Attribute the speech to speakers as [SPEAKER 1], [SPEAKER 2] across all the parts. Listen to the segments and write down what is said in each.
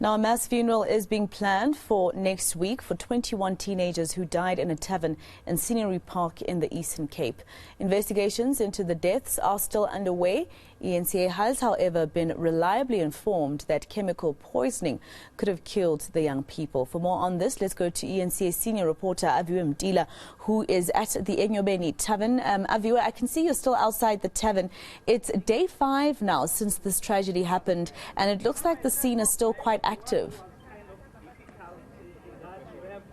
[SPEAKER 1] Now, a mass funeral is being planned for next week for 21 teenagers who died in a tavern in Scenery Park in the Eastern Cape. Investigations into the deaths are still underway. eNCA has, however, been reliably informed that chemical poisoning could have killed the young people. For more on this, let's go to eNCA senior reporter Aviwe Mtila, who is at the Enyobeni tavern. Aviwe, I can see you're still outside the tavern. It's day 5 now since this tragedy happened, and it looks like the scene is still quite active.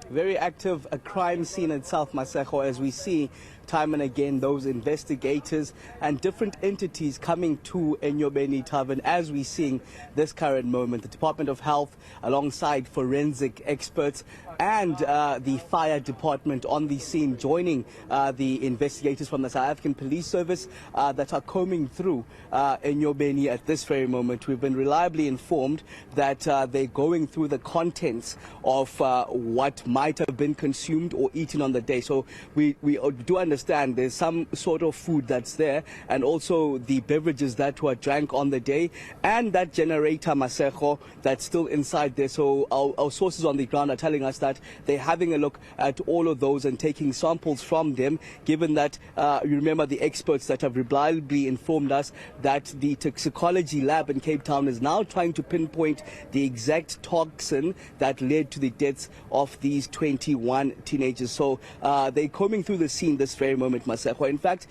[SPEAKER 2] Very active, a crime scene itself, Maseko, as we see time and again those investigators and different entities coming to eNyobeni Tavern as we seeing this current moment. The Department of Health alongside forensic experts and the fire department on the scene, joining the investigators from the South African Police Service that are combing through eNyobeni at this very moment. We've been reliably informed that they're going through the contents of what might have been consumed or eaten on the day. So we do understand there's some sort of food that's there, and also the beverages that were drank on the day, and that generator, Maseko, that's still inside there. So our sources on the ground are telling us that they're having a look at all of those and taking samples from them, given that you remember the experts that have reliably informed us that the toxicology lab in Cape Town is now trying to pinpoint the exact toxin that led to the deaths of these 21 teenagers. So they're combing through the scene this very moment, Maseko. In fact,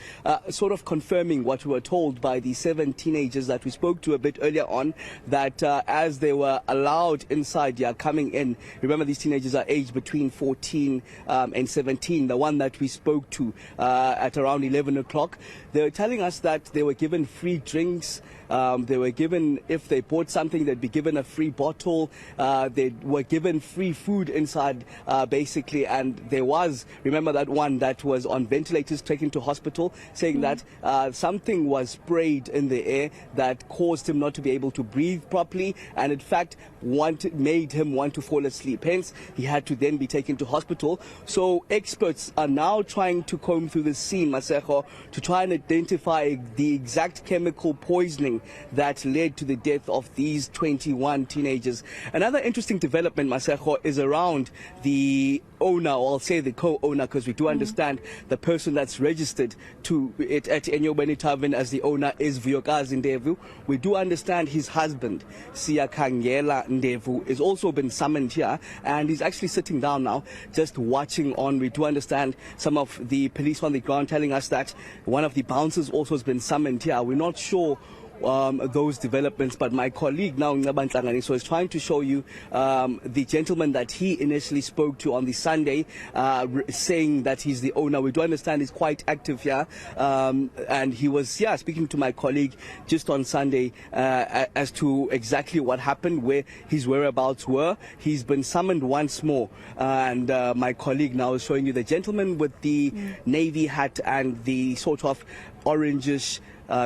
[SPEAKER 2] sort of confirming what we were told by the 7 teenagers that we spoke to a bit earlier on, that as they were allowed inside, coming in, remember these teenagers are aged between 14 and 17, the one that we spoke to at around 11 o'clock. They were telling us that they were given free drinks. They were given, if they bought something, they'd be given a free bottle. They were given free food inside, basically. And there was, remember that one that was on ventilators taken to hospital, saying that something was sprayed in the air that caused him not to be able to breathe properly, and in fact made him want to fall asleep. Hence, he had to then be taken to hospital. So experts are now trying to comb through the scene, Maseko, to try and identify the exact chemical poisoning that led to the death of these 21 teenagers. Another interesting development, Maseko, is around the owner, or I'll say the co-owner, because we do understand the person that's registered to it at eNyobeni Tavern as the owner is Vuyokazi Ndevu. We do understand his husband, Siyakhangela Ndevu, is also been summoned here, and he's actually sitting down now, just watching on. We do understand some of the police on the ground telling us that one of the bouncers also has been summoned here. We're not sure those developments, but my colleague now so is trying to show you the gentleman that he initially spoke to on the Sunday, saying that he's the owner. We do understand he's quite active here, and he was speaking to my colleague just on Sunday as to exactly what happened, where his whereabouts were. He's been summoned once more, and my colleague now is showing you the gentleman with the navy hat and the sort of orangish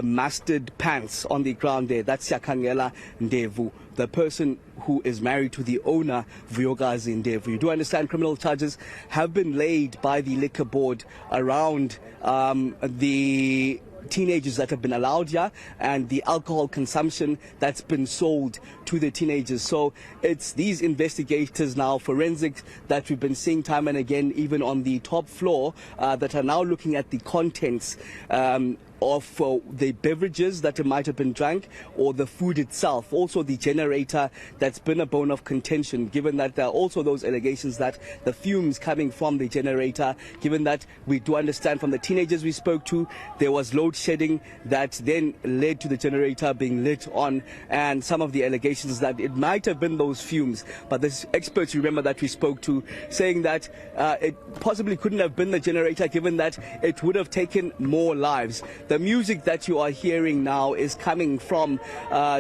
[SPEAKER 2] mustard pants on the ground there. That's Siyakhangela Ndevu, the person who is married to the owner, Vuyokazi Ndevu. You do understand criminal charges have been laid by the liquor board around the teenagers that have been allowed here and the alcohol consumption that's been sold to the teenagers. So it's these investigators now, forensics, that we've been seeing time and again, even on the top floor, that are now looking at the contents of the beverages that might have been drank, or the food itself. Also the generator, that's been a bone of contention, given that there are also those allegations that the fumes coming from the generator, given that we do understand from the teenagers we spoke to, there was load shedding that then led to the generator being lit on, and some of the allegations that it might have been those fumes. But the experts, remember, that we spoke to, saying that it possibly couldn't have been the generator, given that it would have taken more lives. The music that you are hearing now is coming from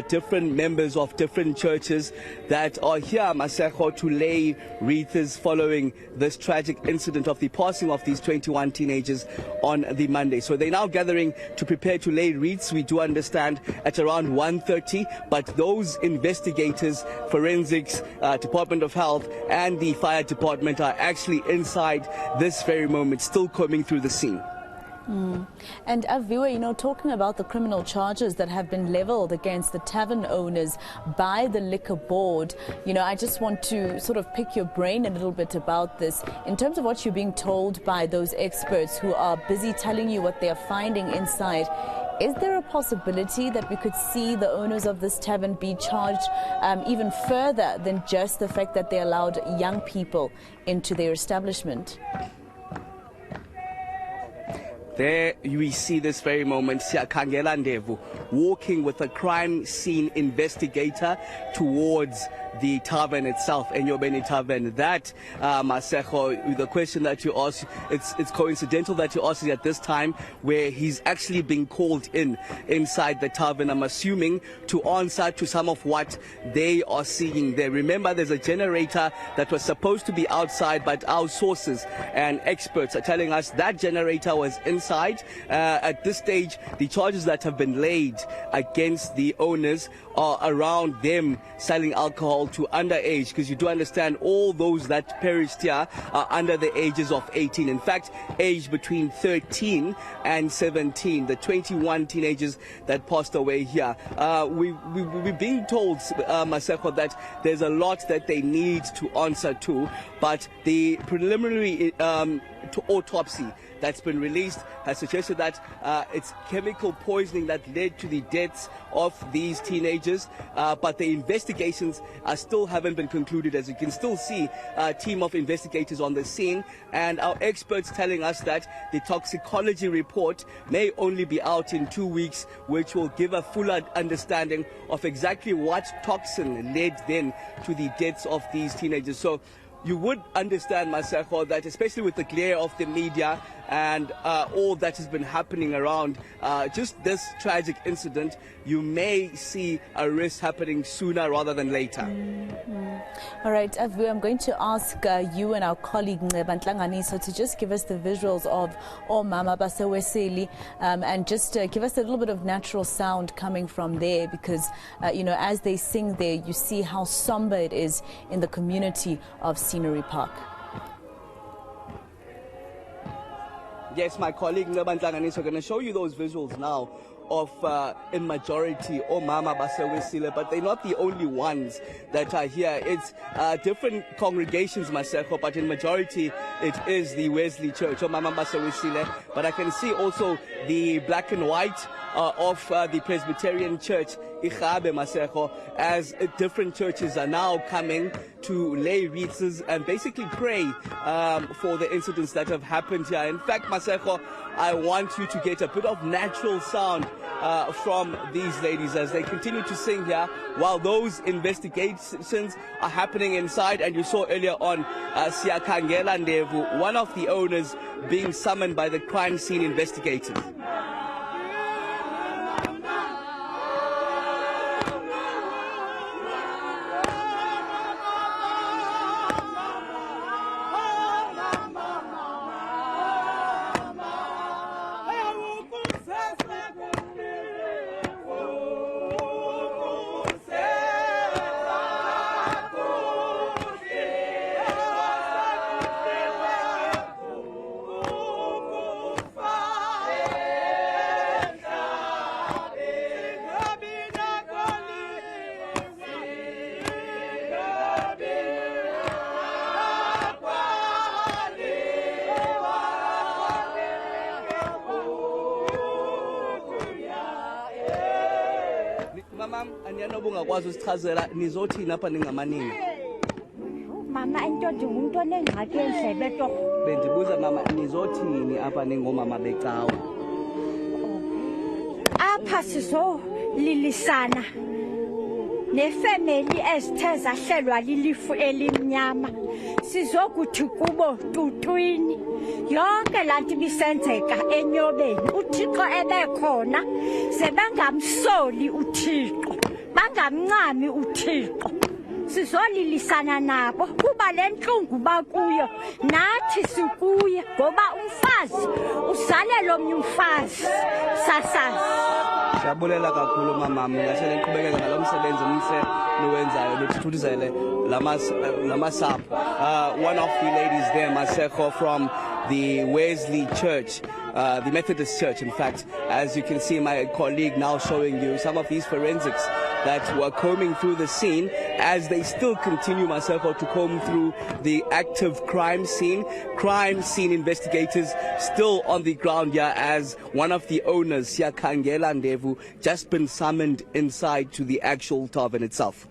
[SPEAKER 2] different members of different churches that are here, Maseko, to lay wreaths following this tragic incident of the passing of these 21 teenagers on the Monday. So they're now gathering to prepare to lay wreaths, we do understand, at around 1:30. But those investigators, forensics, Department of Health and the fire department are actually inside this very moment, still combing through the scene.
[SPEAKER 1] And Aviwe, talking about the criminal charges that have been leveled against the tavern owners by the liquor board, I just want to sort of pick your brain a little bit about this. In terms of what you're being told by those experts who are busy telling you what they're finding inside, is there a possibility that we could see the owners of this tavern be charged even further than just the fact that they allowed young people into their establishment?
[SPEAKER 2] There we see this very moment, Siakangela Ndevu walking with a crime scene investigator towards the tavern itself, eNCA Tavern. That, Masejo, the question that you asked, it's coincidental that you asked it at this time where he's actually being called inside the tavern, I'm assuming, to answer to some of what they are seeing there. Remember, there's a generator that was supposed to be outside, but our sources and experts are telling us that generator was inside. At this stage, the charges that have been laid against the owners are around them selling alcohol to underage, because you do understand all those that perished here are under the ages of 18. In fact, aged between 13 and 17, the 21 teenagers that passed away here. We're being told, Maseko, that there's a lot that they need to answer to, but the preliminary autopsy that's been released has suggested that it's chemical poisoning that led to the deaths of these teenagers, but the investigations still haven't been concluded. As you can still see a team of investigators on the scene, and our experts telling us that the toxicology report may only be out in 2 weeks, which will give a fuller understanding of exactly what toxin led then to the deaths of these teenagers. So you would understand, Maseko, that especially with the glare of the media and all that has been happening around just this tragic incident, you may see a risk happening sooner rather than later.
[SPEAKER 1] All right, Aviwe, I'm going to ask you and our colleague Nceba to just give us the visuals of Mama Baseweseli and just give us a little bit of natural sound coming from there, because as they sing there, you see how somber it is in the community of Scenery Park.
[SPEAKER 2] Yes, my colleague Nceba is going to show you those visuals now of, in majority, Mama Basewesile, but they're not the only ones that are here. It's different congregations, Maseko, but in majority it is the Wesley Church, Mama Basewesile. But I can see also the black and white of the Presbyterian Church, Ichabe, Maseko, as different churches are now coming to lay wreaths and basically pray for the incidents that have happened here. In fact, Maseko, I want you to get a bit of natural sound from these ladies as they continue to sing here while those investigations are happening inside. And you saw earlier on Siakangela Ndevu, one of the owners, being summoned by the crime scene investigators. Mama
[SPEAKER 3] into umuntu onengxaki endlebe torho.
[SPEAKER 2] Bendibuza mama nizothini apha ningomama becawa?
[SPEAKER 3] Apha sizolilisana nefamily ezithe zahlelwa lilifu elimnyama. Sizokuthi kubo tutwini yonke lanto bisenzeka enyobeni. uThixo ebekhona sebengamsoli uThixo, bangamncami uThixo. Sizolilisana nabo kuba lenhlungu bakuyo nathi sikuye, ngoba umfazi uzale lomnye umfazi sasazi.
[SPEAKER 2] Siyabulela kakhulu mama, ngasele niqhubekeke ngalomsebenzi omhle niwenzayo nothuthuzele lamasapho. One of the ladies there, Maseko, from the Wesley Church, the Methodist Church. In fact, as you can see, my colleague now showing you some of these forensics that were combing through the scene as they still continue, Maseko, to comb through the active crime scene. Crime scene investigators still on the ground here as one of the owners, Siakangela Ndevu, just been summoned inside to the actual tavern itself.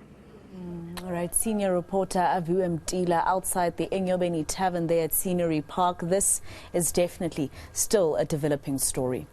[SPEAKER 1] All right, senior reporter Aviwe Mtila outside the eNCA tavern there at Scenery Park. This is definitely still a developing story.